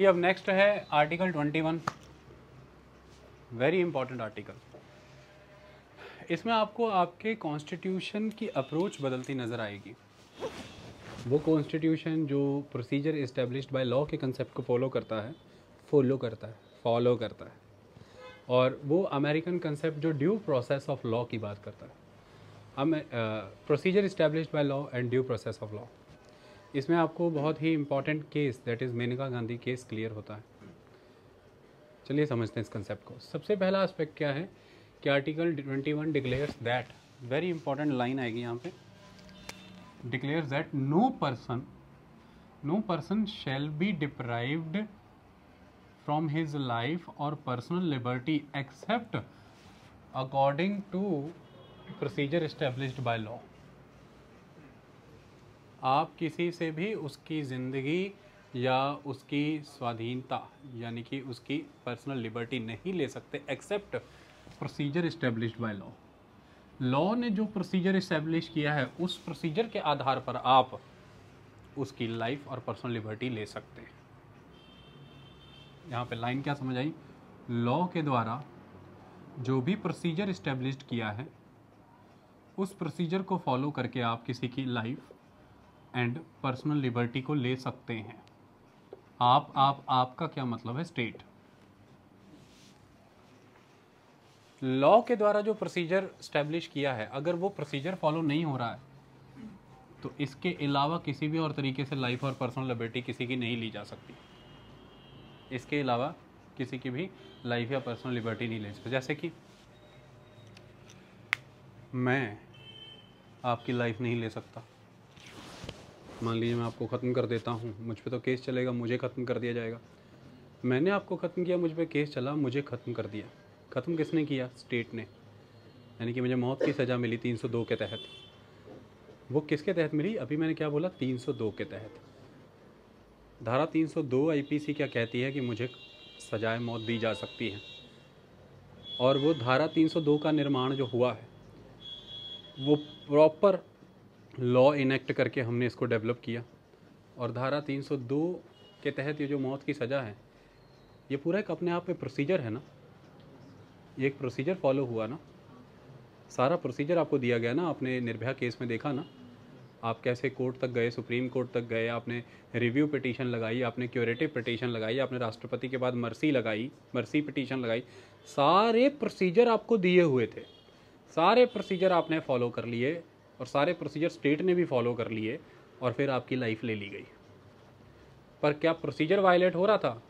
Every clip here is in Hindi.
ये अब नेक्स्ट है आर्टिकल 21, वेरी इंपॉर्टेंट आर्टिकल। इसमें आपको आपके कॉन्स्टिट्यूशन की अप्रोच बदलती नज़र आएगी। वो कॉन्स्टिट्यूशन जो प्रोसीजर इस्टेब्लिश्ड बाय लॉ के कंसेप्ट को फॉलो करता है, और वो अमेरिकन कंसेप्ट जो ड्यू प्रोसेस ऑफ लॉ की बात करता है, procedure established by law and due process of law. इसमें आपको बहुत ही important case, that is Maneka Gandhi case, clear होता है। चलिए समझते हैं इस कंसेप्ट को। सबसे पहला एस्पेक्ट क्या है कि article 21 declares that, very important line आएगी यहाँ पे, declares that no person shall be deprived from his life और personal liberty except according to procedure established by law. आप किसी से भी उसकी ज़िंदगी या उसकी स्वाधीनता यानी कि उसकी पर्सनल लिबर्टी नहीं ले सकते except procedure established by law. Law ने जो प्रोसीजर इस्टेब्लिश किया है उस प्रोसीजर के आधार पर आप उसकी लाइफ और पर्सनल लिबर्टी ले सकते हैं। यहाँ पे लाइन क्या समझ आई? लॉ के द्वारा जो भी प्रोसीजर इस्टेब्लिश्ड किया है उस प्रोसीजर को फॉलो करके आप किसी की लाइफ एंड पर्सनल लिबर्टी को ले सकते हैं। आपका क्या मतलब है? स्टेट। लॉ के द्वारा जो प्रोसीजर स्टैब्लिश किया है, अगर वो प्रोसीजर फॉलो नहीं हो रहा है तो इसके अलावा किसी भी और तरीके से लाइफ और पर्सनल लिबर्टी किसी की नहीं ली जा सकती। इसके अलावा किसी की भी लाइफ या पर्सनल लिबर्टी नहीं ले सकती। जैसे कि मैं आपकी लाइफ नहीं ले सकता। मान लीजिए मैं आपको ख़त्म कर देता हूँ, मुझ पे तो केस चलेगा, मुझे ख़त्म कर दिया जाएगा। मैंने आपको ख़त्म किया, मुझ पे केस चला, मुझे ख़त्म कर दिया। ख़त्म किसने किया? स्टेट ने। यानी कि मुझे मौत की सज़ा मिली 302 के तहत। वो किसके तहत मिली? अभी मैंने क्या बोला? 302 के तहत। धारा 302 आईपीसी क्या कहती है कि मुझे सजाए मौत दी जा सकती है। और वो धारा 302 का निर्माण जो हुआ है वो प्रॉपर लॉ इनेक्ट करके हमने इसको डेवलप किया। और धारा 302 के तहत ये जो मौत की सज़ा है ये पूरा एक अपने आप में प्रोसीजर है ना। ये एक प्रोसीजर फॉलो हुआ ना, सारा प्रोसीजर आपको दिया गया ना। आपने निर्भया केस में देखा ना, आप कैसे कोर्ट तक गए, सुप्रीम कोर्ट तक गए, आपने रिव्यू पिटीशन लगाई, आपने क्यूरेटिव पिटीशन लगाई, आपने राष्ट्रपति के बाद मर्सी पिटीशन लगाई। सारे प्रोसीजर आपको दिए हुए थे, सारे प्रोसीजर आपने फॉलो कर लिए और सारे प्रोसीजर स्टेट ने भी फॉलो कर लिए और फिर आपकी लाइफ ले ली गई। पर क्या प्रोसीजर वायलेट हो रहा था?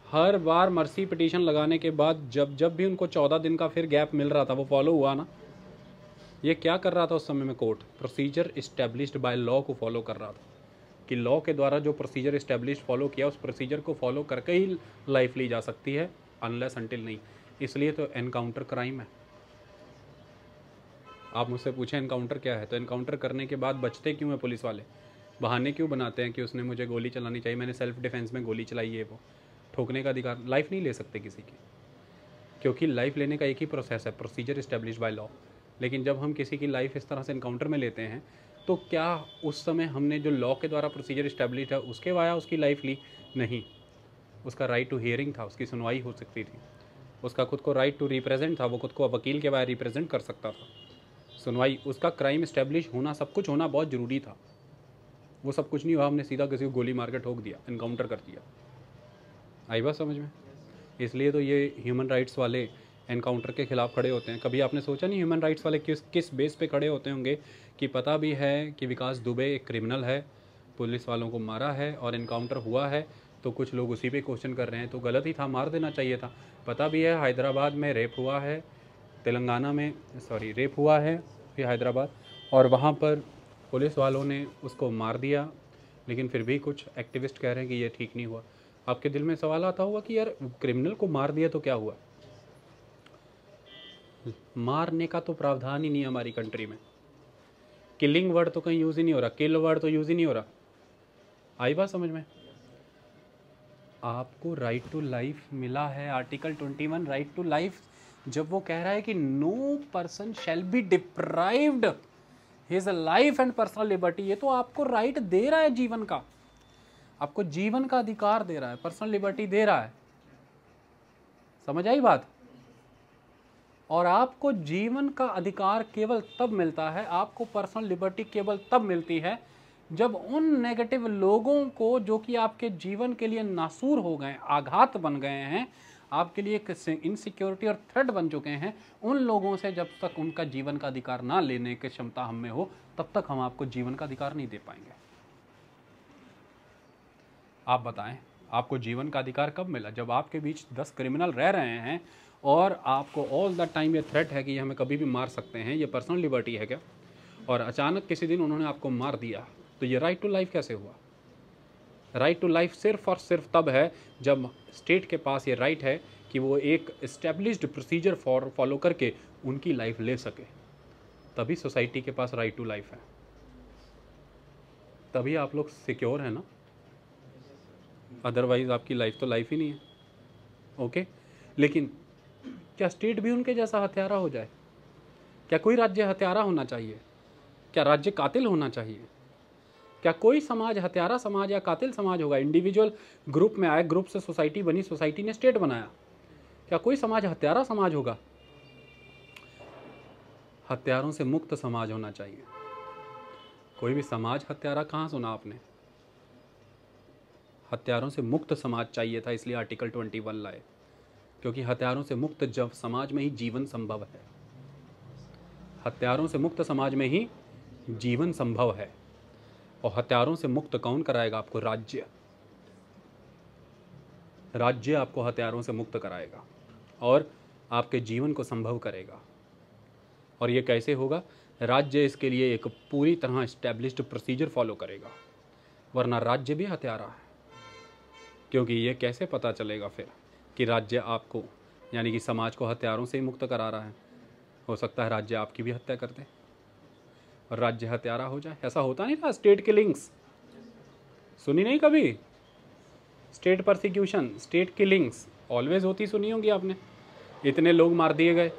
हर बार मर्सी पिटीशन लगाने के बाद जब भी उनको 14 दिन का फिर गैप मिल रहा था, वो फॉलो हुआ ना। ये क्या कर रहा था उस समय में? Court procedure established by law को फॉलो कर रहा था कि लॉ के द्वारा जो प्रोसीजर इस्टेब्लिश फॉलो किया उस प्रोसीजर को फॉलो करके ही लाइफ ली जा सकती है, अनलेस अनटिल नहीं। इसलिए तो एनकाउंटर क्राइम है। आप मुझसे पूछें एनकाउंटर क्या है, तो एनकाउंटर करने के बाद बचते क्यों हैं पुलिस वाले? बहाने क्यों बनाते हैं कि उसने मुझे गोली चलानी चाहिए, मैंने सेल्फ डिफेंस में गोली चलाई है। वो ठोकने का अधिकार, लाइफ नहीं ले सकते किसी की, क्योंकि लाइफ लेने का एक ही प्रोसेस है, प्रोसीजर इस्टेब्लिश बाय लॉ। लेकिन जब हम किसी की लाइफ इस तरह से एनकाउंटर में लेते हैं तो क्या उस समय हमने जो लॉ के द्वारा प्रोसीजर इस्टेब्लिश है उसके वाया उसकी लाइफ ली? नहीं। उसका राइट टू हियरिंग था, उसकी सुनवाई हो सकती थी, उसका खुद को राइट टू रिप्रेजेंट था, वो खुद को वकील के बाहर रिप्रेजेंट कर सकता था। सुनवाई, उसका क्राइम इस्टेब्लिश होना, सब कुछ होना बहुत ज़रूरी था। वो सब कुछ नहीं हुआ, हमने सीधा किसी को गोली मार के ठोक दिया, एनकाउंटर कर दिया। आई बात समझ में? इसलिए तो ये ह्यूमन राइट्स वाले एनकाउंटर के ख़िलाफ़ खड़े होते हैं। कभी आपने सोचा नहीं ह्यूमन राइट्स वाले किस बेस पे खड़े होते होंगे कि पता भी है कि विकास दुबे एक क्रिमिनल है, पुलिस वालों को मारा है और एनकाउंटर हुआ है, तो कुछ लोग उसी पे क्वेश्चन कर रहे हैं, तो गलत ही था, मार देना चाहिए था। पता भी है हैदराबाद में रेप हुआ है, तेलंगाना में रेप हुआ है ये हैदराबाद, और वहाँ पर पुलिस वालों ने उसको मार दिया, लेकिन फिर भी कुछ एक्टिविस्ट कह रहे हैं कि ये ठीक नहीं हुआ। आपके दिल में सवाल आता होगा कि यार क्रिमिनल को मार दिया तो क्या हुआ? मारने का तो प्रावधान ही नहीं है हमारी कंट्री में। किलिंग वर्ड तो कहीं यूज़ ही नहीं हो रहा, किल वर्ड तो यूज़ ही नहीं हो रहा। आई बात समझ में? आपको राइट टू लाइफ मिला है, आर्टिकल 21 राइट टू लाइफ। जब वो कह रहा है कि no person shall be deprived his life and personal liberty, ये तो आपको राइट दे रहा है जीवन का। आपको जीवन का अधिकार दे रहा है, पर्सनल लिबर्टी दे रहा है। समझ आई बात? और आपको जीवन का अधिकार केवल तब मिलता है, आपको पर्सनल लिबर्टी केवल तब मिलती है जब उन नेगेटिव लोगों को जो कि आपके जीवन के लिए नासूर हो गए, आघात बन गए हैं, आपके लिए एक इनसिक्योरिटी और थ्रेट बन चुके हैं, उन लोगों से जब तक उनका जीवन का अधिकार ना लेने की क्षमता हम में हो, तब तक हम आपको जीवन का अधिकार नहीं दे पाएंगे। आप बताएं, आपको जीवन का अधिकार कब मिला? जब आपके बीच 10 क्रिमिनल रह रहे हैं और आपको ऑल द टाइम ये थ्रेट है कि ये हमें कभी भी मार सकते हैं, ये पर्सनल लिबर्टी है क्या? और अचानक किसी दिन उन्होंने आपको मार दिया, तो ये राइट टू लाइफ कैसे हुआ? राइट टू लाइफ सिर्फ और सिर्फ तब है जब स्टेट के पास ये राइट है कि वो एक इस्टेब्लिश्ड प्रोसीजर फॉलो करके उनकी लाइफ ले सके, तभी सोसाइटी के पास राइट टू लाइफ है, तभी आप लोग सिक्योर हैं ना। अदरवाइज आपकी लाइफ तो लाइफ ही नहीं है। ओके, लेकिन क्या स्टेट भी उनके जैसा हत्यारा हो जाए? क्या कोई राज्य हत्यारा होना चाहिए? क्या राज्य कातिल होना चाहिए? क्या कोई समाज हत्यारा समाज या कातिल समाज होगा? इंडिविजुअल ग्रुप में आए, ग्रुप से सोसाइटी बनी, सोसाइटी ने स्टेट बनाया, क्या कोई समाज हत्यारा समाज होगा? हत्यारों से मुक्त समाज होना चाहिए। कोई भी समाज हत्यारा कहाँ सुना आपने? हत्यारों से मुक्त समाज चाहिए था, इसलिए आर्टिकल 21 लाए, क्योंकि हत्यारों से मुक्त जब समाज में ही जीवन संभव है। हत्यारों से मुक्त समाज में ही जीवन संभव है। और हत्यारों से मुक्त कौन कराएगा आपको? राज्य। राज्य आपको हत्यारों से मुक्त कराएगा और आपके जीवन को संभव करेगा। और ये कैसे होगा? राज्य इसके लिए एक पूरी तरह इस्टेब्लिश्ड प्रोसीजर फॉलो करेगा, वरना राज्य भी हत्यारा है। क्योंकि ये कैसे पता चलेगा फिर कि राज्य आपको, यानी कि समाज को, हत्यारों से ही मुक्त करा रहा है? हो सकता है राज्य आपकी भी हत्या कर दे और राज्य हत्यारा हो जाए। ऐसा होता नहीं था? स्टेट किलिंग्स सुनी नहीं कभी? State persecution, state killings always होती सुनी होगी आपने। इतने लोग मार दिए गए,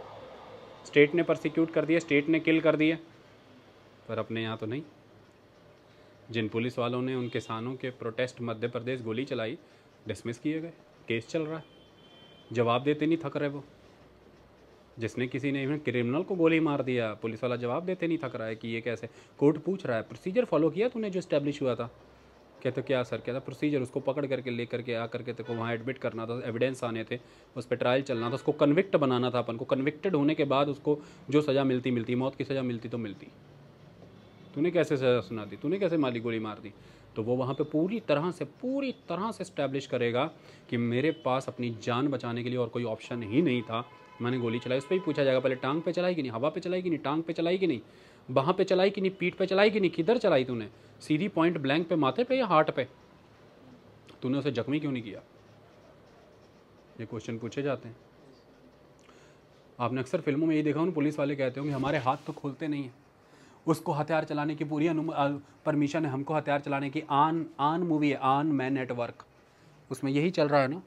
स्टेट ने परसिक्यूट कर दिया, स्टेट ने किल कर दिए। पर अपने यहाँ तो नहीं। जिन पुलिस वालों ने उन किसानों के प्रोटेस्ट मध्य प्रदेश गोली चलाई, डिसमिस किए गए, केस चल रहा है, जवाब देते नहीं थक रहे वो। जिसने किसी ने इवन क्रिमिनल को गोली मार दिया, पुलिस वाला जवाब देते नहीं थक रहा है कि ये कैसे। कोर्ट पूछ रहा है, प्रोसीजर फॉलो किया तूने जो इस्टेब्लिश हुआ था? कहते क्या सर? कहता प्रोसीजर, उसको पकड़ करके ले करके आ करके तेरे को वहाँ एडमिट करना था, एविडेंस आने थे, उस पर ट्रायल चलना था, उसको कन्विक्ट बनाना था अपन को। कन्विक्टेड होने के बाद उसको जो सज़ा मिलती, मौत की सज़ा मिलती तो मिलती। तूने कैसे सज़ा सुना दी? तूने कैसे माली गोली मार दी? तो वो वहाँ पे पूरी तरह से इस्टेब्लिश करेगा कि मेरे पास अपनी जान बचाने के लिए और कोई ऑप्शन ही नहीं था, मैंने गोली चलाई। उस पर ही पूछा जाएगा, पहले टांग पे चलाई कि नहीं, हवा पे चलाई कि नहीं, टांग पे चलाई कि नहीं, बाहाँ पे चलाई कि नहीं, पीठ पे चलाई कि नहीं, किधर चलाई तूने? सीधी पॉइंट ब्लैंक पे, माथे पे या हार्ट पे? तूने उसे जख्मी क्यों नहीं किया? ये क्वेश्चन पूछे जाते हैं। आपने अक्सर फिल्मों में ये देखा, उन पुलिस वाले कहते होंगे हमारे हाथ तो खोलते नहीं हैं, उसको हथियार चलाने की पूरी परमिशन है, हमको हथियार चलाने की। आन मूवी है, आन मैन नेटवर्क, उसमें यही चल रहा है ना।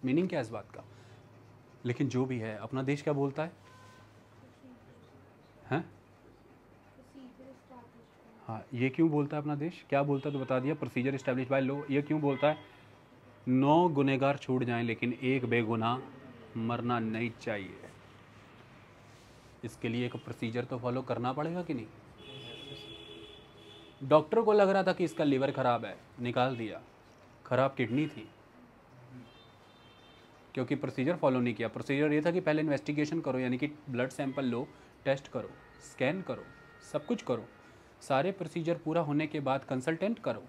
मीनिंग क्या है इस बात का? लेकिन जो भी है, अपना देश क्या बोलता है? हैं? हाँ, ये क्यों बोलता है अपना देश? क्या बोलता है तो बता दिया, प्रोसीजर इस्टेब्लिश बाय लॉ। ये क्यों बोलता है? 9 गुनहगार छूट जाएं लेकिन एक बेगुनाह मरना नहीं चाहिए। इसके लिए एक प्रोसीजर तो फॉलो करना पड़ेगा कि नहीं? डॉक्टर को लग रहा था कि इसका लीवर खराब है, निकाल दिया, खराब किडनी थी, क्योंकि प्रोसीजर फॉलो नहीं किया। प्रोसीजर ये था कि पहले इन्वेस्टिगेशन करो, यानी कि ब्लड सैंपल लो, टेस्ट करो, स्कैन करो, सब कुछ करो। सारे प्रोसीजर पूरा होने के बाद कंसल्ट करो।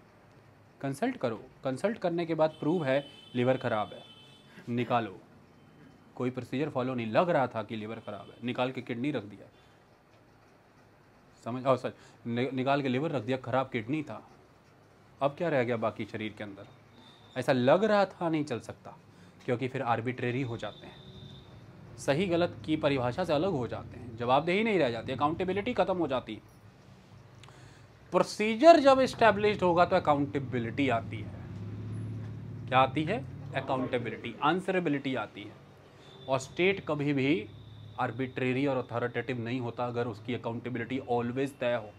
कंसल्ट करने के बाद प्रूव है लीवर ख़राब है, निकालो। कोई प्रोसीजर फॉलो नहीं, लग रहा था कि लीवर ख़राब है, निकाल के किडनी रख दिया। समझ आओ सर, निकाल के लीवर रख दिया, ख़राब किडनी था, अब क्या रह गया बाकी शरीर के अंदर? ऐसा लग रहा था नहीं चल सकता, क्योंकि फिर आर्बिट्रेरी हो जाते हैं, सही गलत की परिभाषा से अलग हो जाते हैं, जवाबदेही नहीं रह जाती, अकाउंटेबिलिटी ख़त्म हो जाती। प्रोसीजर जब इस्टेब्लिश्ड होगा तो अकाउंटेबिलिटी आती है। क्या आती है? अकाउंटेबिलिटी, आंसरेबिलिटी आती है। और स्टेट कभी भी आर्बिट्रेरी और अथॉरिटेटिव नहीं होता अगर उसकी अकाउंटेबिलिटी ऑलवेज तय हो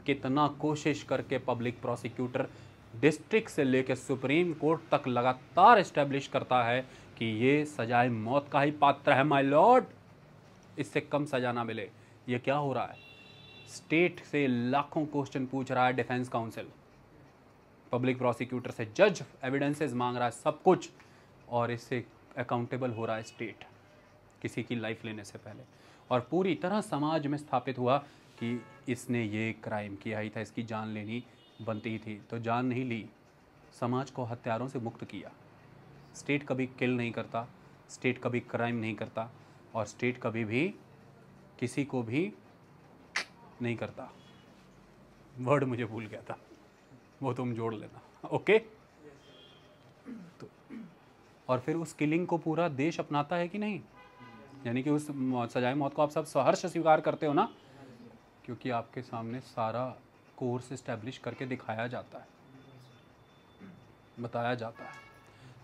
कितना कोशिश करके पब्लिक प्रोसिक्यूटर डिस्ट्रिक्ट से लेकर सुप्रीम कोर्ट तक लगातार इस्टेब्लिश करता है कि ये सजाए मौत का ही पात्र है माय लॉर्ड, इससे कम सजा ना मिले। ये क्या हो रहा है? स्टेट से लाखों क्वेश्चन पूछ रहा है डिफेंस काउंसिल, पब्लिक प्रोसिक्यूटर से जज एविडेंसेस मांग रहा है, सब कुछ, और इससे अकाउंटेबल हो रहा है स्टेट किसी की लाइफ लेने से पहले। और पूरी तरह समाज में स्थापित हुआ कि इसने ये क्राइम किया ही था, इसकी जान लेनी बनती थी, तो जान नहीं ली, समाज को हत्यारों से मुक्त किया। स्टेट कभी किल नहीं करता, स्टेट कभी क्राइम नहीं करता, और स्टेट कभी भी किसी को भी नहीं करता। वर्ड मुझे भूल गया था, वो तुम जोड़ लेना, ओके। तो और फिर उस किलिंग को पूरा देश अपनाता है कि नहीं? यानी कि उस सजाए मौत को आप सब सहर्ष स्वीकार करते हो ना, क्योंकि आपके सामने सारा कोर्स इस्टेब्लिश करके दिखाया जाता है, बताया जाता है,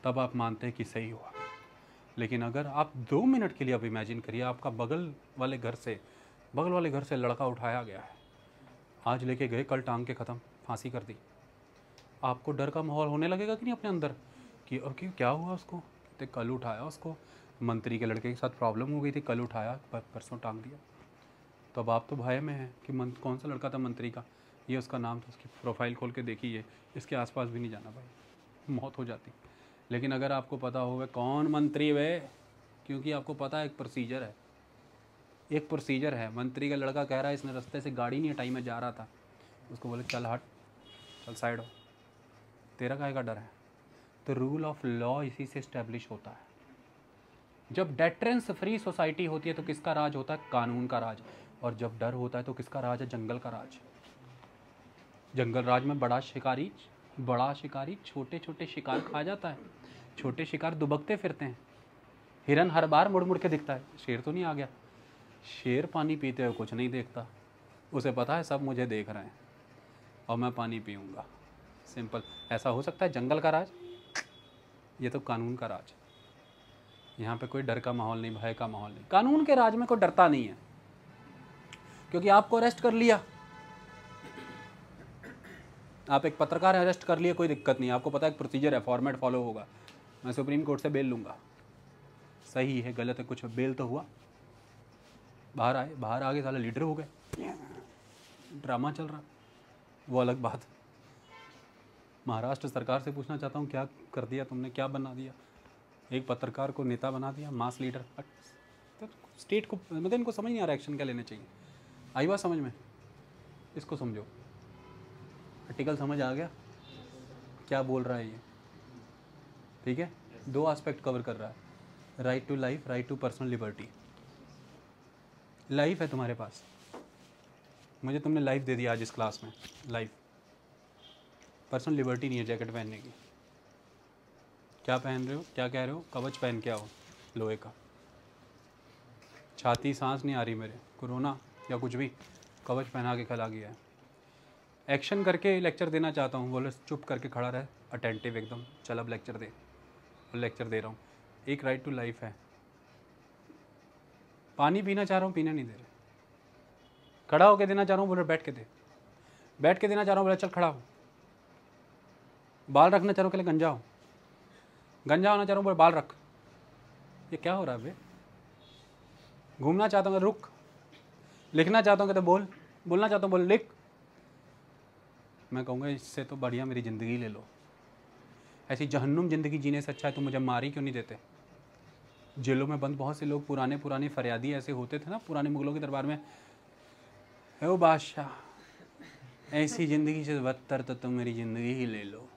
तब आप मानते हैं कि सही हुआ। लेकिन अगर आप 2 मिनट के लिए अब इमेजिन करिए, आपका बगल वाले घर से लड़का उठाया गया है, आज लेके गए, कल टांग के ख़त्म, फांसी कर दी, आपको डर का माहौल होने लगेगा कि नहीं अपने अंदर कि और क्या हुआ उसको? कहते कल उठाया उसको, मंत्री के लड़के के साथ प्रॉब्लम हो गई थी, कल उठाया, परसों टांग दिया। तो अब आप तो भय में हैं कि कौन सा लड़का था मंत्री का, ये उसका नाम था, उसकी प्रोफाइल खोल के देखिए, इसके आसपास भी नहीं जाना भाई, मौत हो जाती। लेकिन अगर आपको पता होगा कौन मंत्री वे, क्योंकि आपको पता है एक प्रोसीजर है, मंत्री का लड़का कह रहा है इसने रास्ते से गाड़ी नहीं हटाई, मैं जा रहा था, उसको बोले चल हट, चल साइड हो, तेरा काहे का डर है? तो रूल ऑफ लॉ इसी से इस्टेब्लिश होता है। जब डेटरेंस फ्री सोसाइटी होती है तो किसका राज होता है? कानून का राज। और जब डर होता है तो किसका राज है? जंगल का राज। जंगल राज में बड़ा शिकारी छोटे छोटे शिकार खा जाता है, छोटे शिकार दुबकते फिरते हैं, हिरन हर बार मुड़ मुड़ के दिखता है, शेर तो नहीं आ गया। शेर पानी पीते हुए कुछ नहीं देखता, उसे पता है सब मुझे देख रहे हैं और मैं पानी पीऊँगा, सिंपल। ऐसा हो सकता है जंगल का राज? ये तो कानून का राज। यहाँ पे कोई डर का माहौल नहीं, भय का माहौल नहीं। कानून के राज में कोई डरता नहीं है, क्योंकि आपको अरेस्ट कर लिया, आप एक पत्रकार अरेस्ट कर लिए, कोई दिक्कत नहीं, आपको पता है एक प्रोसीजर है, फॉर्मेट फॉलो होगा, मैं सुप्रीम कोर्ट से बेल लूँगा, सही है गलत है कुछ, बेल तो हुआ, बाहर आगे साला लीडर हो गए, ड्रामा चल रहा, वो अलग बात। महाराष्ट्र सरकार से पूछना चाहता हूँ, क्या कर दिया तुमने, क्या बना दिया? एक पत्रकार को नेता बना दिया, मास लीडर। तो स्टेट को मतलब इनको समझ नहीं आ रहा एक्शन क्या लेने चाहिए। आई बात समझ में? इसको समझो, आर्टिकल समझ आ गया क्या बोल रहा है ये? ठीक है, 2 एस्पेक्ट कवर कर रहा है, right to life, right to personal liberty. Life है तुम्हारे पास, मुझे तुमने लाइफ दे दिया आज इस क्लास में, लाइफ। पर्सनल लिबर्टी नहीं है जैकेट पहनने की। क्या पहन रहे हो, क्या कह रहे हो? कवच पहन के आओ लोहे का। छाती सांस नहीं आ रही मेरे, कोरोना या कुछ भी, कवच पहना के खिला गया है। एक्शन करके लेक्चर देना चाहता हूँ, बोले चुप करके खड़ा रहे, अटेंटिव एकदम, चल अब लेक्चर दे, लेक्चर दे रहा हूँ। एक राइट टू लाइफ है। पानी पीना चाह रहा हूँ, पीने नहीं दे रहे। खड़ा होके देना चाह रहा हूँ, बोले बैठ के दे, बैठ के देना चाह रहा हूँ, बोले चल खड़ा हो। बाल रखना चाह रहा हूँ, कहले गंजा हो, गंजा होना चाह रहा हूँ, बोले बाल रख। ये क्या हो रहा है बे? घूमना चाहता हूँ, रुक। लिखना चाहता हूँ, कहते बोल, बोलना चाहता हूँ, बोल लिख। मैं कहूँगा इससे तो बढ़िया मेरी ज़िंदगी ले लो। ऐसी जहन्नुम ज़िंदगी जीने से अच्छा है तुम मुझे मार ही क्यों नहीं देते। जेलों में बंद बहुत से लोग पुराने फरियादी ऐसे होते थे ना, पुराने मुगलों के दरबार में, है वो बादशाह, ऐसी ज़िंदगी से बदतर तो तुम मेरी ज़िंदगी ही ले लो।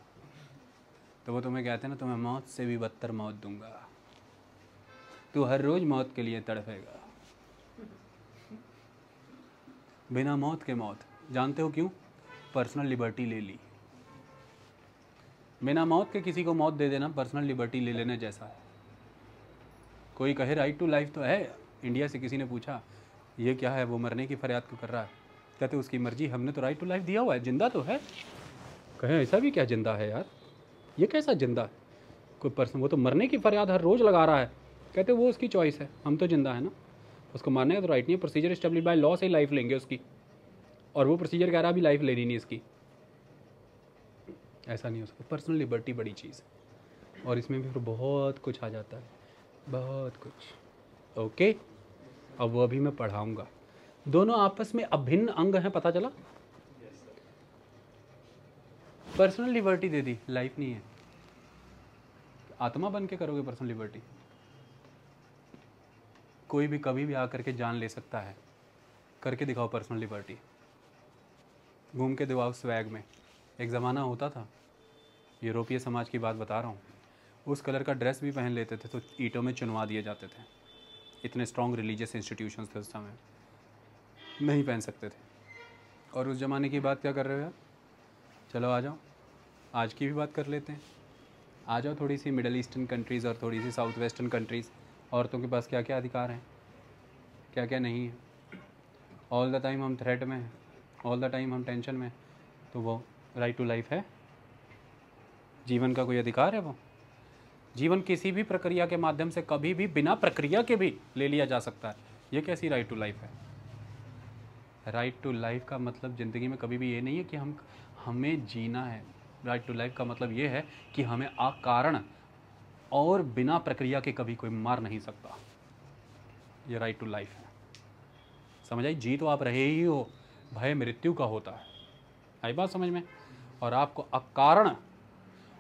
तो वो तुम्हें कहते हैं ना, तुम्हें मौत से भी बदतर मौत दूंगा, तू हर रोज़ मौत के लिए तड़पेगा, बिना मौत के मौत। जानते हो क्यों? पर्सनल लिबर्टी ले ली। बिना मौत के किसी को मौत दे देना पर्सनल लिबर्टी ले लेने जैसा है। कोई कहे राइट टू लाइफ तो है, इंडिया से किसी ने पूछा ये क्या है, वो मरने की फरियाद क्यों कर रहा है? कहते उसकी मर्जी, हमने तो राइट टू लाइफ दिया हुआ है, जिंदा तो है। कहें ऐसा भी क्या जिंदा है यार, ये कैसा जिंदा है? कोई पर्सन, वो तो मरने की फरियाद हर रोज़ लगा रहा है। कहते वो उसकी चॉइस है, हम तो जिंदा है ना, उसको मारने का तो राइट नहीं है। प्रोसीजर एस्टेब्लिश बाय लॉ से ही लाइफ लेंगे उसकी, और वो प्रोसीजर कह रहा है अभी लाइफ लेनी नहीं इसकी। ऐसा नहीं हो सकता। पर्सनल लिबर्टी बड़ी चीज़ है और इसमें भी फिर बहुत कुछ आ जाता है, बहुत कुछ। ओके, अब वो अभी मैं पढ़ाऊँगा। दोनों आपस में अभिन्न अंग हैं, पता चला। पर्सनल लिबर्टी दे दी, लाइफ नहीं है। आत्मा बन के करोगे पर्सनल लिबर्टी? कोई भी कभी भी आकर के जान ले सकता है। करके दिखाओ पर्सनल लिबर्टी, घूम के दिखाओ स्वैग में। एक ज़माना होता था, यूरोपीय समाज की बात बता रहा हूँ, उस कलर का ड्रेस भी पहन लेते थे तो ईंटों में चुनवा दिए जाते थे। इतने स्ट्रॉन्ग रिलीजियस इंस्टीट्यूशंस थे उस समय, नहीं पहन सकते थे। और उस ज़माने की बात क्या कर रहे हो यार? चलो आ जाओ, आज की भी बात कर लेते हैं। आ जाओ, थोड़ी सी मिडल ईस्टर्न कंट्रीज़ और थोड़ी सी साउथ वेस्टर्न कंट्रीज़, औरतों के पास क्या क्या अधिकार हैं, क्या क्या नहीं है। ऑल द टाइम हम थ्रेट में हैं, ऑल द टाइम हम टेंशन में। तो वो राइट टू लाइफ है? जीवन का कोई अधिकार है? वो जीवन किसी भी प्रक्रिया के माध्यम से कभी भी बिना प्रक्रिया के भी ले लिया जा सकता है। ये कैसी राइट टू लाइफ है? राइट टू लाइफ का मतलब ज़िंदगी में कभी भी ये नहीं है कि हमें जीना है। राइट टू लाइफ का मतलब ये है कि हमें अकारण और बिना प्रक्रिया के कभी कोई मार नहीं सकता। ये राइट टू लाइफ है। समझ आई? जी तो आप रहे ही हो, भय मृत्यु का होता है। आई बात समझ में? और आपको अकारण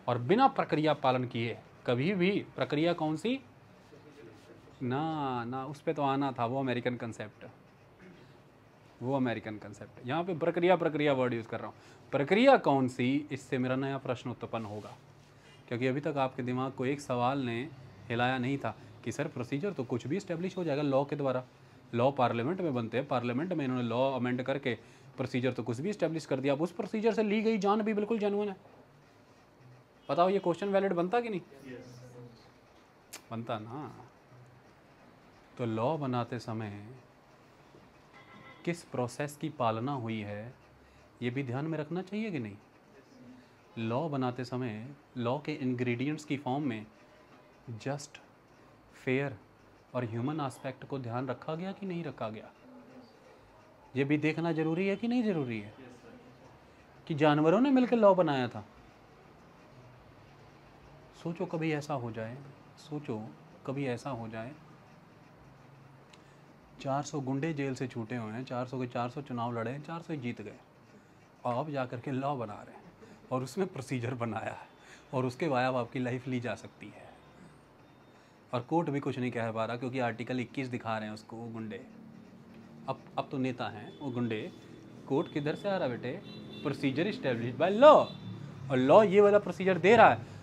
और बिना प्रक्रिया पालन किए कभी भी, प्रक्रिया कौन सी ना उस पे तो आना था, वो अमेरिकन कंसेप्ट, वो अमेरिकन कंसेप्ट। यहाँ पे प्रक्रिया वर्ड यूज़ कर रहा हूँ। प्रक्रिया कौन सी, इससे मेरा नया प्रश्न उत्पन्न होगा, क्योंकि अभी तक आपके दिमाग को एक सवाल ने हिलाया नहीं था कि सर प्रोसीजर तो कुछ भी इस्टेब्लिश हो जाएगा लॉ के द्वारा। लॉ पार्लियामेंट में बनते हैं, पार्लियामेंट में इन्होंने लॉ अमेंड करके प्रोसीजर तो कुछ भी इस्टेब्लिश कर दिया। अब उस प्रोसीजर से ली गई जान भी बिल्कुल जेन्युइन है। बताओ ये क्वेश्चन वैलिड बनता कि नहीं? बनता ना। तो लॉ बनाते समय किस प्रोसेस की पालना हुई है ये भी ध्यान में रखना चाहिए कि नहीं? लॉ बनाते समय लॉ के इंग्रेडिएंट्स की फॉर्म में जस्ट, फेयर और ह्यूमन एस्पेक्ट को ध्यान रखा गया कि नहीं रखा गया? ये भी देखना ज़रूरी है कि नहीं ज़रूरी है? कि जानवरों ने मिलकर लॉ बनाया था? सोचो कभी ऐसा हो जाए, सोचो कभी ऐसा हो जाए 400 गुंडे जेल से छूटे हुए हैं, 400 के 400 चुनाव लड़े हैं, 400 ही जीत गए, और अब जा कर के लॉ बना रहे हैं और उसमें प्रोसीजर बनाया है और उसके वाया आपकी लाइफ ली जा सकती है और कोर्ट भी कुछ नहीं कह पा रहा क्योंकि आर्टिकल 21 दिखा रहे हैं उसको वो गुंडे। अब तो नेता हैं वो गुंडे। कोर्ट किधर से आ रहा बेटे? प्रोसीजर इस्टेब्लिश बाय लॉ, और लॉ ये वाला प्रोसीजर दे रहा है।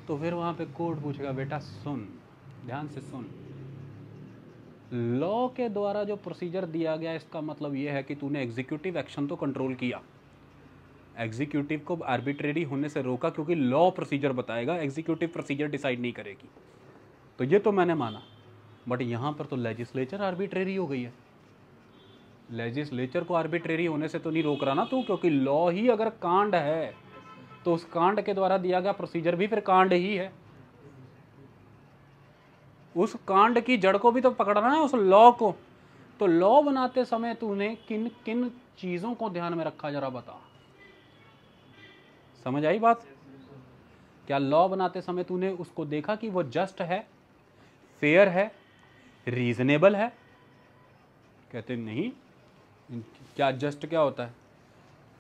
तो फिर वहाँ पे कोर्ट पूछेगा बेटा सुन, ध्यान से सुन, लॉ के द्वारा जो प्रोसीजर दिया गया इसका मतलब ये है कि तूने एग्जीक्यूटिव एक्शन तो कंट्रोल किया, एग्जीक्यूटिव को आर्बिट्रेरी होने से रोका क्योंकि लॉ प्रोसीजर बताएगा, एग्जीक्यूटिव प्रोसीजर डिसाइड नहीं करेगी। तो ये तो मैंने माना, बट यहाँ पर तो लेजिस्लेचर आर्बिट्रेरी हो गई है। लेजिस्लेचर को आर्बिट्रेरी होने से तो नहीं रोक रहा ना तू, क्योंकि लॉ ही अगर कांड है तो उस कांड के द्वारा दिया गया प्रोसीजर भी फिर कांड ही है। उस कांड की जड़ को भी तो पकड़ना है, उस लॉ को। तो लॉ बनाते समय तूने किन किन चीजों को ध्यान में रखा जरा बता। समझ आई बात? क्या लॉ बनाते समय तूने उसको देखा कि वो जस्ट है, फेयर है, रीजनेबल है? कहते नहीं। क्या जस्ट क्या होता है?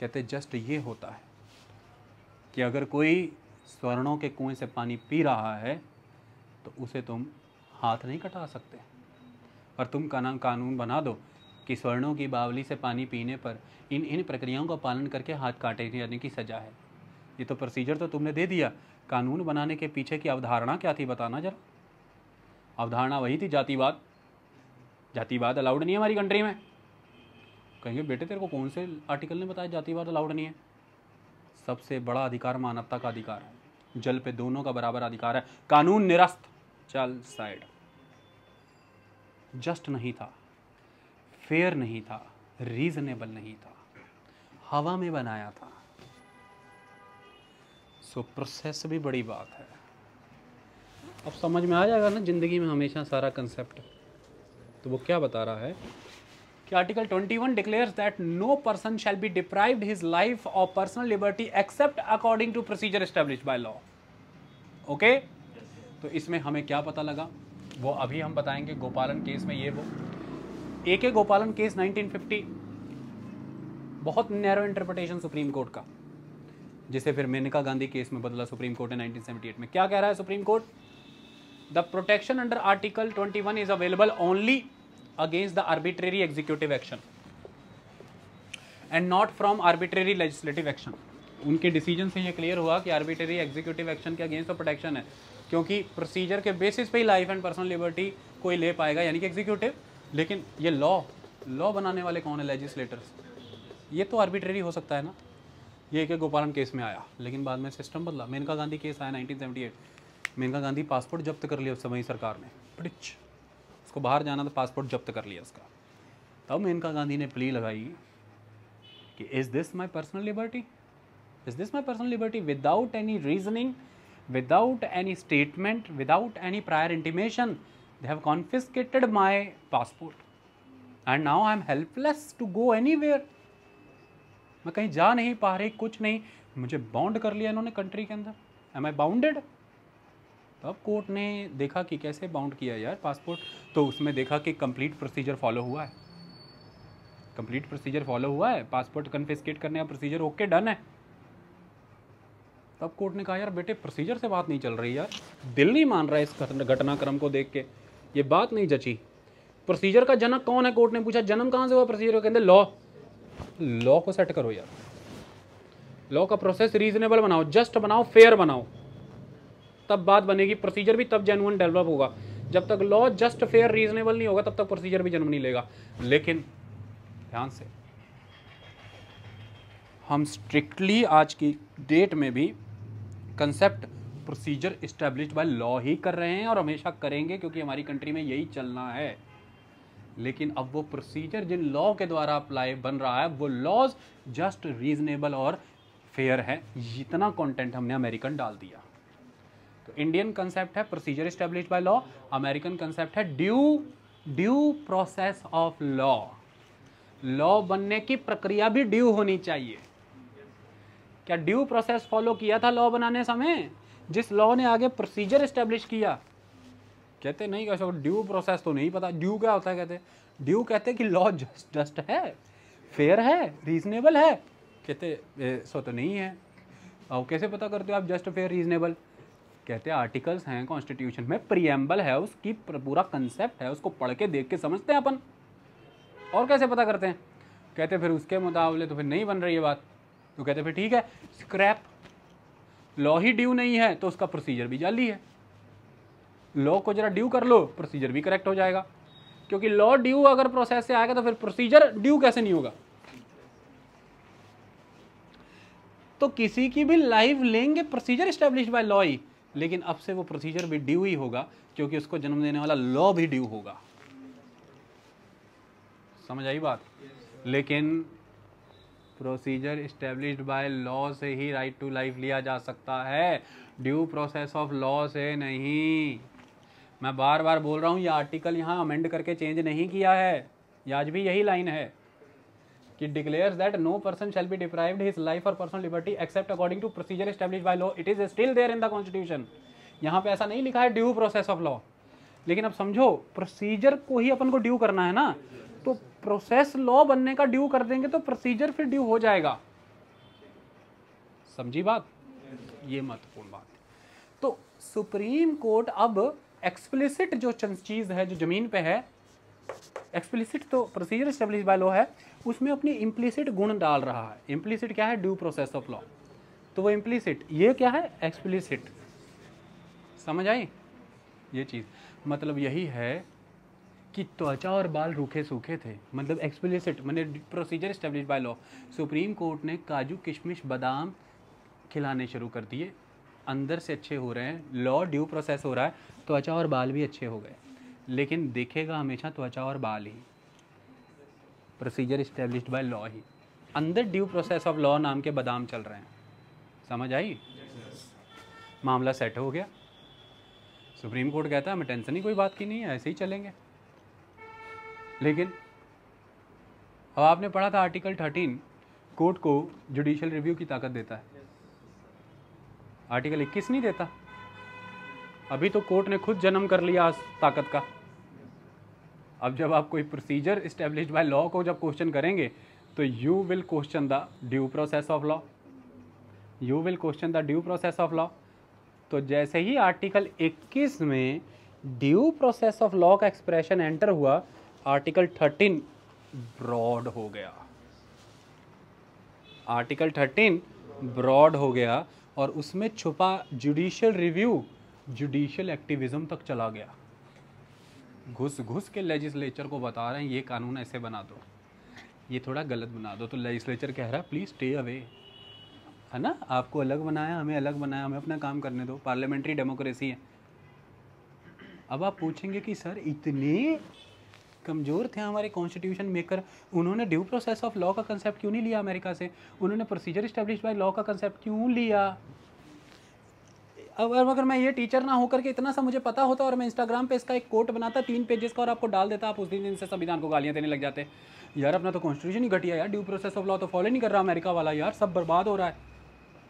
कहते जस्ट ये होता है कि अगर कोई स्वर्णों के कुएं से पानी पी रहा है तो उसे तुम हाथ नहीं कटा सकते, पर तुम कानून बना दो कि स्वर्णों की बावली से पानी पीने पर इन प्रक्रियाओं का पालन करके हाथ काटे जाने की सज़ा है। ये तो प्रोसीजर तो तुमने दे दिया। कानून बनाने के पीछे की अवधारणा क्या थी बताना जरा। अवधारणा वही थी जातिवाद। जातिवाद अलाउड नहीं है हमारी कंट्री में। कहेंगे बेटे तेरे को कौन से आर्टिकल ने बताया जातिवाद अलाउड नहीं है? सबसे बड़ा अधिकार मानवता का अधिकार है, जल पे दोनों का बराबर अधिकार है। कानून निरस्त, चल साइड। जस्ट नहीं था, फेयर नहीं था, रीजनेबल नहीं था, हवा में बनाया था। सो प्रोसेस भी बड़ी बात है। अब समझ में आ जाएगा ना जिंदगी में हमेशा सारा कंसेप्ट। तो वो क्या बता रहा है कि article 21 declares that no person shall be deprived his life of personal liberty except according to procedure established by law. Okay, तो इसमें हमें क्या पता लगा वो अभी हम बताएंगे। गोपालन केस में ये वो AK गोपालन केस 1950, बहुत नैरो इंटरप्रिटेशन सुप्रीम कोर्ट का, जिसे फिर मेनका गांधी केस में बदला सुप्रीम कोर्ट ने 1978 में। क्या कह रहा है supreme court? The protection under article 21 is available only against the arbitrary executive action and not from arbitrary legislative action. उनके डिसीजन से ये क्लियर हुआ कि आर्बिट्रेरी एग्जीक्यूटिव एक्शन के अगेंस्ट तो प्रोटेक्शन है, क्योंकि प्रोसीजर के बेसिस पे ही लाइफ एंड पर्सनल लिबर्टी कोई ले पाएगा, यानी कि एग्जीक्यूटिव। लेकिन ये लॉ बनाने वाले कौन है? लेजिस्लेटर्स। ये तो आर्बिट्रेरी हो सकता है ना। ये एक गोपालन केस में आया, लेकिन बाद में सिस्टम बदला। मेनका गांधी केस आया 1978। मेनका गांधी पासपोर्ट जब्त कर लिया उस समय सरकार ने, पिच उसको बाहर जाना तो पासपोर्ट जब्त कर लिया उसका। तब मेनका गांधी ने प्ली लगाई कि is this my personal liberty, is this my personal liberty, without any reasoning, without any statement, without any prior intimation, they have confiscated my passport and now I am helpless to go anywhere. मैं कहीं जा नहीं पा रही, कुछ नहीं, मुझे बाउंड कर लिया इन्होंने कंट्री के अंदर। एम आई बाउंडेड? तब कोर्ट ने देखा कि कैसे बाउंड किया यार पासपोर्ट, तो उसमें देखा कि कंप्लीट प्रोसीजर फॉलो हुआ है, कंप्लीट प्रोसीजर फॉलो हुआ है, पासपोर्ट कन्फिस्केट करने का प्रोसीजर ओके डन है। तब कोर्ट ने कहा यार बेटे प्रोसीजर से बात नहीं चल रही यार, दिल नहीं मान रहा है इस घटनाक्रम को देख के, ये बात नहीं जची। प्रोसीजर का जनक कौन है? कोर्ट ने पूछा जन्म कहाँ से हुआ प्रोसीजर? कहते लॉ को सेट करो यार, लॉ का प्रोसेस रीजनेबल बनाओ, जस्ट बनाओ, फेयर बनाओ, तब बात बनेगी। प्रोसीजर भी तब जेन्युइन डेवलप होगा। जब तक लॉ जस्ट फेयर रीजनेबल नहीं होगा तब तक प्रोसीजर भी जन्म नहीं लेगा। लेकिन ध्यान से, हम स्ट्रिक्टली आज की डेट में भी concept procedure established by law ही कर रहे हैं और हमेशा करेंगे, क्योंकि हमारी कंट्री में यही चलना है। लेकिन अब वो प्रोसीजर जिन लॉ के द्वारा अप्लाई बन रहा है, वो लॉज जस्ट रीजनेबल और फेयर है। इतना कंटेंट हमने अमेरिकन डाल दिया। तो इंडियन कंसेप्ट है procedure established by law, American concept है due process of law. Law बनने की प्रक्रिया भी ड्यू होनी चाहिए। क्या ड्यू प्रोसेस फॉलो किया था लॉ बनाने समय? जिस लॉ ने आगे प्रोसीजर इस्टेब्लिश किया, कहते नहीं कैसे ड्यू प्रोसेस तो नहीं पता। ड्यू क्या होता है? कहते ड्यू कहते कि लॉ जस्ट है, फेयर है, रीजनेबल है। कहते सो तो नहीं है। और कैसे पता करते हो आप जस्ट, फेयर, रीजनेबल? कहते आर्टिकल्स हैं कॉन्स्टिट्यूशन में, प्रीएम्बल है, उसकी पूरा कंसेप्ट है, उसको पढ़ के देख के समझते हैं अपन। और कैसे पता करते हैं? कहते फिर उसके मुताबिले तो फिर नहीं बन रही है बात। तो कहते फिर ठीक है, स्क्रैप। लॉ ही ड्यू नहीं है तो उसका प्रोसीजर भी जाली है। लॉ को जरा ड्यू कर लो, प्रोसीजर भी करेक्ट हो जाएगा। क्योंकि लॉ ड्यू अगर प्रोसेस से आएगा तो फिर प्रोसीजर ड्यू कैसे नहीं होगा? तो किसी की भी लाइफ लेंगे प्रोसीजर एस्टेब्लिश्ड बाय लॉ ही, लेकिन अब से वो प्रोसीजर भी ड्यू ही होगा, क्योंकि उसको जन्म देने वाला लॉ भी ड्यू होगा। समझ आई बात? लेकिन प्रोसीजर एस्टेब्लिश्ड बाय लॉ से ही राइट टू लाइफ लिया जा सकता है, ड्यू प्रोसेस ऑफ लॉ से नहीं। मैं बार बार बोल रहा हूँ, ये आर्टिकल यहाँ अमेंड करके चेंज नहीं किया है, ये आज भी यही लाइन है कि declares that no person shall be deprived his life और personal liberty except according to procedure established by law. It is still there in the constitution. यहाँ पे ऐसा नहीं लिखा है ड्यू प्रोसेस ऑफ लॉ। लेकिन अब समझो, प्रोसीजर को ही अपन को ड्यू करना है ना, तो प्रोसेस लॉ बनने का ड्यू कर देंगे तो प्रोसीजर फिर ड्यू हो जाएगा। समझी बात? ये महत्वपूर्ण बात है। तो सुप्रीम कोर्ट अब एक्सप्लिसिट जो चीज है, जो जमीन पे है, एक्सप्लिसिट तो प्रोसीजर एस्टेब्लिश बाय लॉ है, उसमें अपनी इम्प्लिसिट गुण डाल रहा है। इम्प्लिसिट क्या है? Due process of law. तो वो इम्प्लिसिट, ये क्या है? एक्सप्लिसिट। समझ आई ये चीज? मतलब यही है कि त्वचा और बाल रूखे सूखे थे, मतलब एक्सप्लिसिट, मतलब procedure establish by law. Supreme court ने काजू किशमिश बादाम खिलाने शुरू कर दिए, अंदर से अच्छे हो रहे हैं, लॉ ड्यू प्रोसेस हो रहा है, त्वचा और बाल भी अच्छे हो गए। लेकिन देखेगा हमेशा त्वचा और बाल ही, प्रोसीजर एस्टेब्लिश्ड बाय लॉ ही, अंदर ड्यू प्रोसेस ऑफ लॉ नाम के बादाम चल रहे हैं। समझ आई? मामला सेट हो गया। सुप्रीम कोर्ट कहता है हमें टेंशन ही कोई बात की नहीं है, ऐसे ही चलेंगे। लेकिन अब आपने पढ़ा था आर्टिकल 13 कोर्ट को जुडिशियल रिव्यू की ताकत देता है, आर्टिकल 21 नहीं देता। अभी तो कोर्ट ने खुद जन्म कर लिया इस ताकत का। अब जब आप कोई प्रोसीजर इस्टेब्लिश्ड बाय लॉ को जब क्वेश्चन करेंगे तो you will question the due process of law, you will question the due process of law. तो जैसे ही आर्टिकल 21 में ड्यू प्रोसेस ऑफ लॉ का एक्सप्रेशन एंटर हुआ, आर्टिकल 13 ब्रॉड हो गया, आर्टिकल 13 ब्रॉड हो गया और उसमें छुपा जुडिशियल रिव्यू जुडिशियल एक्टिविज्म तक चला गया। घुस घुस के लेजिस्लेचर को बता रहे हैं ये कानून ऐसे बना दो, ये थोड़ा गलत बना दो, तो लेजिस्लेचर कह रहा है प्लीज़ स्टे अवे, है ना, आपको अलग बनाया, हमें अलग बनाया, हमें अपना काम करने दो, पार्लियामेंट्री डेमोक्रेसी है। अब आप पूछेंगे कि सर इतने कमज़ोर थे हमारे कॉन्स्टिट्यूशन मेकर, उन्होंने ड्यू प्रोसेस ऑफ लॉ का कंसेप्ट क्यों नहीं लिया अमेरिका से, उन्होंने प्रोसीजर इस्टेब्लिश बाय लॉ का कंसेप्ट क्यों लिया। अब अगर मैं ये टीचर ना होकर के इतना सा मुझे पता होता और मैं इंस्टाग्राम पे इसका एक कोट बनाता 3 पेजेस का और आपको डाल देता, आप उस दिन से संविधान को गालियाँ देने लग जाते, यार अपना तो कॉन्स्टिट्यूशन ही घटिया यार, ड्यू प्रोसेस ऑफ लॉ तो फॉलो नहीं कर रहा अमेरिका वाला, यार सब बर्बाद हो रहा है,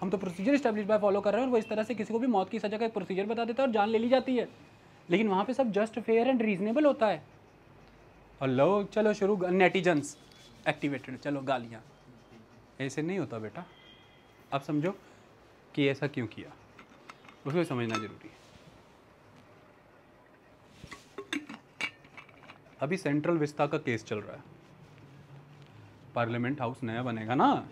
हम तो प्रोसीजर इस्टेब्लिश बाय फॉलो कर रहे हैं। और वो इस तरह से किसी को भी मौत की सज़ा का एक प्रोसीजर बता देता है और जान ले ली जाती है, लेकिन वहाँ पे सब जस्ट फेयर एंड रीजनेबल होता है। और लो चलो शुरू नेटिजन्स एक्टिवेटेड, चलो गालियाँ, ऐसे नहीं होता बेटा। अब समझो कि ऐसा क्यों किया, उसको समझना जरूरी है। अभी सेंट्रल विस्टा का केस चल रहा है, पार्लियामेंट हाउस नया बनेगा ना,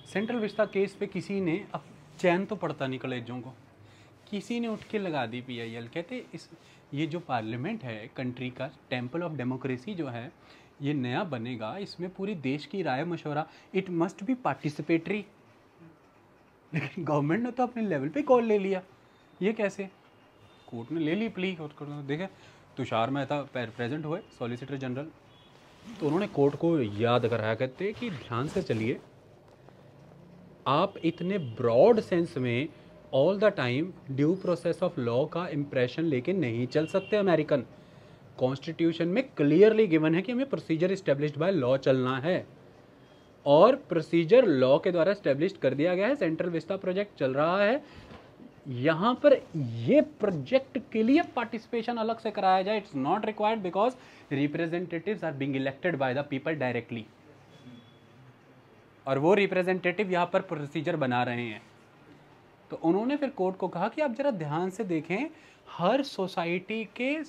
सेंट्रल विस्टा केस पे किसी ने, अब चैन तो पड़ता नहीं कलेजों को, किसी ने उठ के लगा दी PIL, कहते इस ये जो पार्लियामेंट है कंट्री का टेम्पल ऑफ डेमोक्रेसी जो है ये नया बनेगा, इसमें पूरी देश की राय मशवरा, इट मस्ट बी पार्टिसिपेटरी। लेकिन गवर्नमेंट ने तो अपने लेवल पे कॉल ले लिया, ये कैसे, कोर्ट ने ले ली प्ली, देखे तुषार मेहता प्रेजेंट हुए सॉलिसिटर जनरल, तो उन्होंने कोर्ट को याद कराया, कहते कि ध्यान से चलिए, आप इतने ब्रॉड सेंस में all the time due process of law का इम्प्रेशन लेके नहीं चल सकते। अमेरिकन कॉन्स्टिट्यूशन में क्लियरली गिवन है कि हमें प्रोसीजर इस्टेब्लिश्ड बाय लॉ चलना है, और प्रोसीजर लॉ के द्वारा इस्टेब्लिश कर दिया गया है। सेंट्रल विस्टा प्रोजेक्ट चल रहा है, यहाँ पर ये प्रोजेक्ट के लिए पार्टिसिपेशन अलग से कराया जाए, it's not required because representatives are being elected by the people directly, और वो रिप्रेजेंटेटिव यहाँ पर प्रोसीजर बना रहे हैं। तो उन्होंने फिर कोर्ट को कहा कि आप जरा ध्यान से देखें, हर सोसाइटी के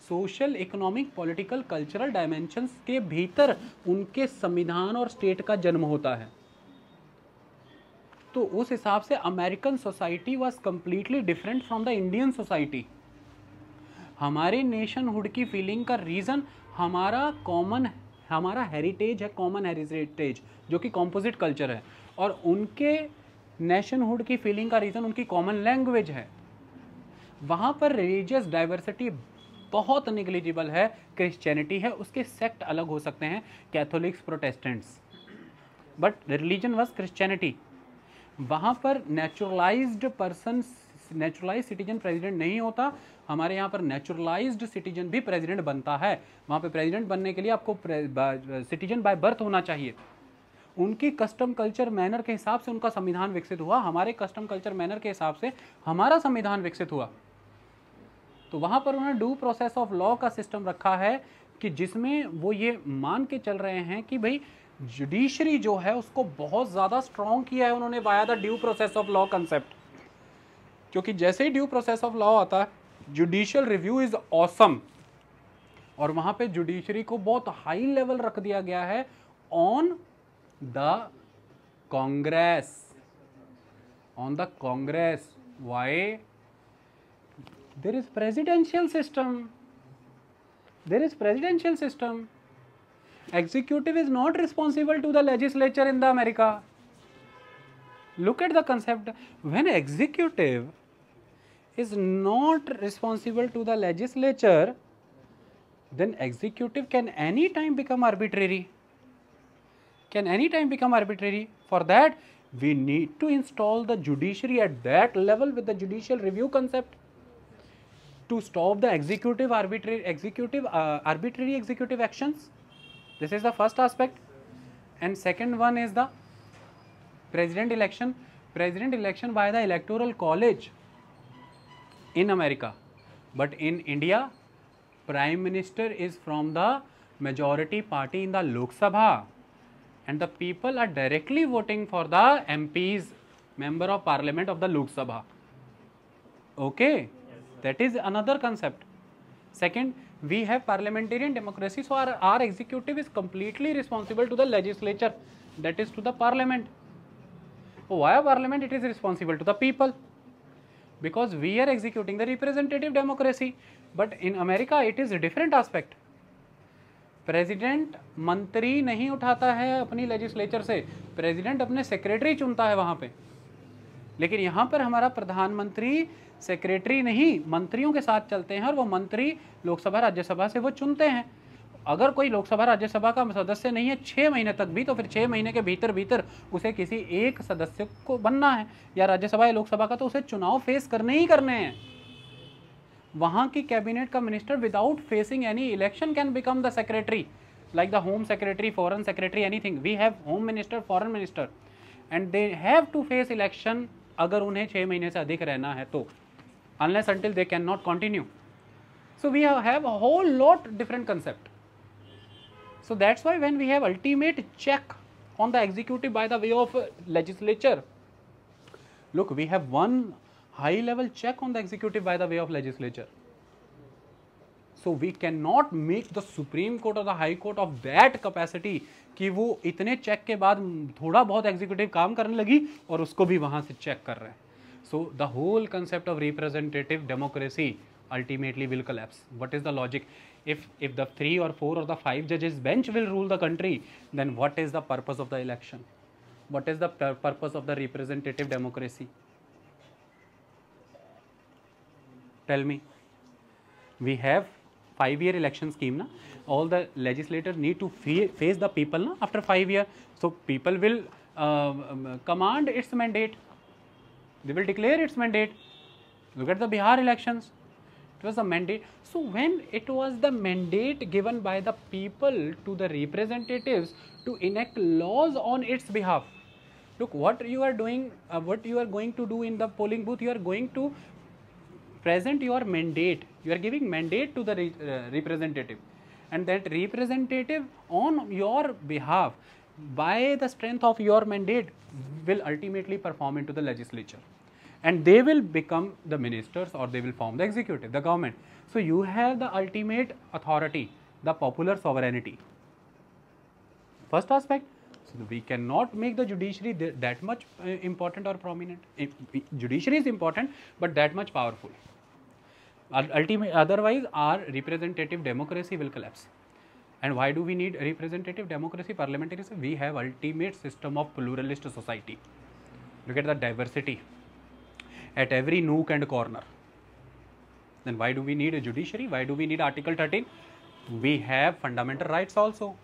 social, economic, political, cultural dimensions के भीतर उनके संविधान और स्टेट का जन्म होता है। तो उस हिसाब से American society was completely different from the Indian society. हमारे नेशनहुड की फीलिंग का रीज़न हमारा हेरिटेज है, कॉमन हेरिटेज जो कि कॉम्पोजिट कल्चर है, और उनके नेशनहुड की फीलिंग का रीज़न उनकी कॉमन लैंग्वेज है। वहाँ पर रिलीजियस डाइवर्सिटी बहुत निग्लिजिबल है, क्रिश्चियनिटी है, उसके सेक्ट अलग हो सकते हैं, Catholics, Protestants, but religion was Christianity. वहाँ पर naturalised person, naturalised citizen president नहीं होता, हमारे यहाँ पर नेचुरलाइज्ड सिटीजन भी प्रेसिडेंट बनता है। वहाँ पे प्रेसिडेंट बनने के लिए आपको सिटीजन बाय बर्थ होना चाहिए। उनकी कस्टम कल्चर मैनर के हिसाब से उनका संविधान विकसित हुआ, हमारे कस्टम कल्चर मैनर के हिसाब से हमारा संविधान विकसित हुआ। तो वहाँ पर उन्होंने ड्यू प्रोसेस ऑफ लॉ का सिस्टम रखा है कि जिसमें वो ये मान के चल रहे हैं कि भाई जुडिशरी जो है उसको बहुत ज़्यादा स्ट्रॉन्ग किया है उन्होंने via the due process of law concept. क्योंकि जैसे ही ड्यू प्रोसेस ऑफ लॉ आता है, जुडिशियल रिव्यू इज़ ऑसम, और वहाँ पे जुडिशरी को बहुत हाई लेवल रख दिया गया है on the Congress, on the Congress. Why? there is presidential system, there is presidential system. Executive is not responsible to the legislature in the America. Look at the concept. When executive is not responsible to the legislature, then executive can any time become arbitrary, can any time become arbitrary. For that we need to install the judiciary at that level with the judicial review concept to stop the arbitrary executive actions. This is the first aspect. And second one is the president election. President election by the electoral college in America. But in India, prime minister is from the majority party in the Lok Sabha, and the people are directly voting for the MPs, member of parliament of the Lok Sabha. Okay, that is another concept. Second, we have parliamentarian democracy, so our executive is completely responsible to the legislature, that is to the parliament. Why parliament? It is responsible to the people, because we are executing the representative democracy. But in America it is a different aspect. President मंत्री नहीं उठाता है अपनी लेजिस्लेचर से, प्रेसिडेंट अपने सेक्रेटरी चुनता है वहाँ पे। लेकिन यहाँ पर हमारा प्रधानमंत्री सेक्रेटरी नहीं, मंत्रियों के साथ चलते हैं, और वो मंत्री लोकसभा राज्यसभा से वो चुनते हैं। अगर कोई लोकसभा राज्यसभा का सदस्य नहीं है 6 महीने तक भी, तो फिर 6 महीने के भीतर भीतर उसे किसी एक सदस्य को बनना है, या राज्यसभा या लोकसभा का, तो उसे चुनाव फेस करने ही करने हैं। वहाँ की कैबिनेट का minister without facing any election can become the secretary, like the home secretary, foreign secretary, anything. We have home minister, foreign minister, and they have to face election अगर उन्हें 6 महीने से अधिक रहना है तो, unless until they cannot continue. So we have a whole lot different concept. So that's why when we have ultimate check on the executive by the way of legislature, look, we have one high level check on the executive by the way of legislature. So we cannot make the Supreme Court or the High Court of that capacity कि वो इतने चेक के बाद थोड़ा बहुत एग्जीक्यूटिव काम करने लगी और उसको भी वहाँ से चेक कर रहे हैं. So the whole concept of representative democracy ultimately will collapse. What is the logic? If the 3 or 4 or the 5 judges bench will rule the country, then what is the purpose of the election? What is the purpose of the representative democracy? Tell me. We have 5-year election scheme, na? All the legislators need to face the people, na? After 5 years, so people will command its mandate. They will declare its mandate. Look at the Bihar elections. It was a mandate. So when it was the mandate given by the people to the representatives to enact laws on its behalf, look what you are doing, what you are going to do in the polling booth. You are going to present your mandate. You are giving mandate to the representative, and that representative on your behalf, by the strength of your mandate, will ultimately perform into the legislature, and they will become the ministers, or they will form the executive, the government. So you have the ultimate authority, the popular sovereignty. First aspect. So we cannot make the judiciary that much important or prominent. Judiciary is important, but that much powerful. Otherwise our representative democracy will collapse. And why do we need representative democracy, parliamentarism? We have ultimate system of pluralist society. Look at the diversity at every nook and corner. Then why do we need a judiciary? Why do we need Article 13? We have fundamental rights also.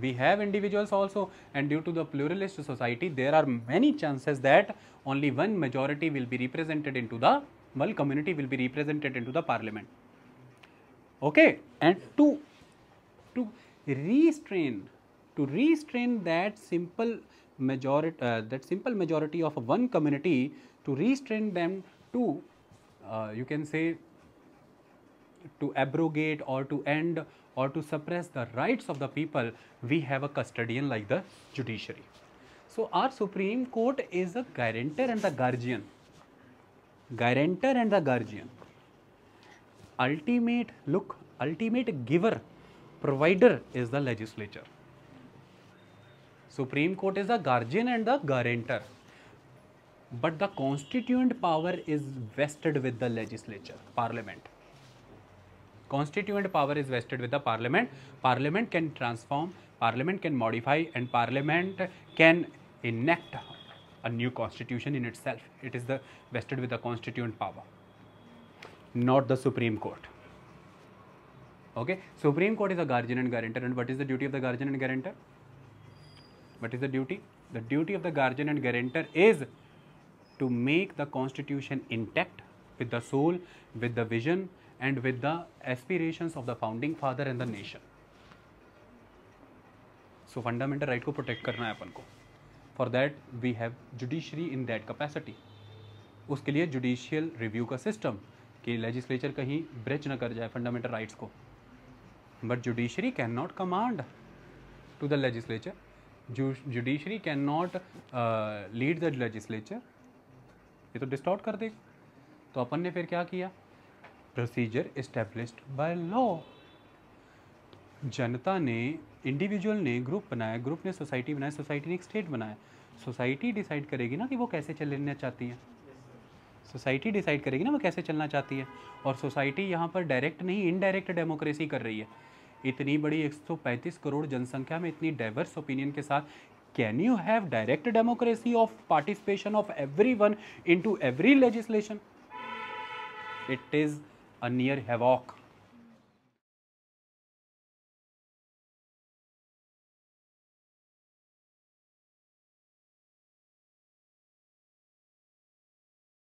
We have individuals also, and due to the pluralist society, there are many chances that only one majority will be represented into the, one community will be represented into the parliament. Okay, and to restrain that simple majority of one community, to restrain them to you can say to abrogate or to end or to suppress the rights of the people, we have a custodian like the judiciary. So our Supreme Court is a guarantor and the guardian. Guarantor and the guardian. Ultimate giver, provider is the legislature. Supreme Court is the guardian and the guarantor. But the constituent power is vested with the legislature, parliament. Constituent power is vested with the parliament. Parliament can transform, parliament can modify, and parliament can enact a new constitution in itself. It is the vested with the constituent power, not the Supreme Court. Okay, Supreme Court is a guardian and guarantor. And what is the duty of the guardian and guarantor? What is the duty? The duty of the guardian and guarantor is to make the constitution intact with the soul, with the vision, and with the aspirations of the founding father and the nation. So fundamental right को प्रोटेक्ट करना है अपन को. For that we have judiciary in that capacity. उसके लिए जुडिशियल रिव्यू का सिस्टम कि लेजिस्लेचर कहीं ब्रेच न कर जाए फंडामेंटल राइट्स को. But judiciary can not command to the legislature. Judiciary can not lead the legislature. ये तो डिस्टॉर्ट कर देगा. तो अपन ने फिर क्या किया? Procedure established by law. जनता ने, इंडिविजुअल ने ग्रुप बनाया, ग्रुप ने सोसाइटी बनाया, सोसाइटी ने एक स्टेट बनाया. सोसाइटी डिसाइड करेगी ना कि वो कैसे चलना चाहती है. सोसाइटी डिसाइड करेगी ना वो कैसे चलना चाहती है. और सोसाइटी यहाँ पर डायरेक्ट नहीं, इनडायरेक्ट डेमोक्रेसी कर रही है. इतनी बड़ी 135 करोड़ जनसंख्या में इतनी डाइवर्स ओपिनियन के साथ can you have direct democracy of participation of everyone into every legislation? It is a near havoc.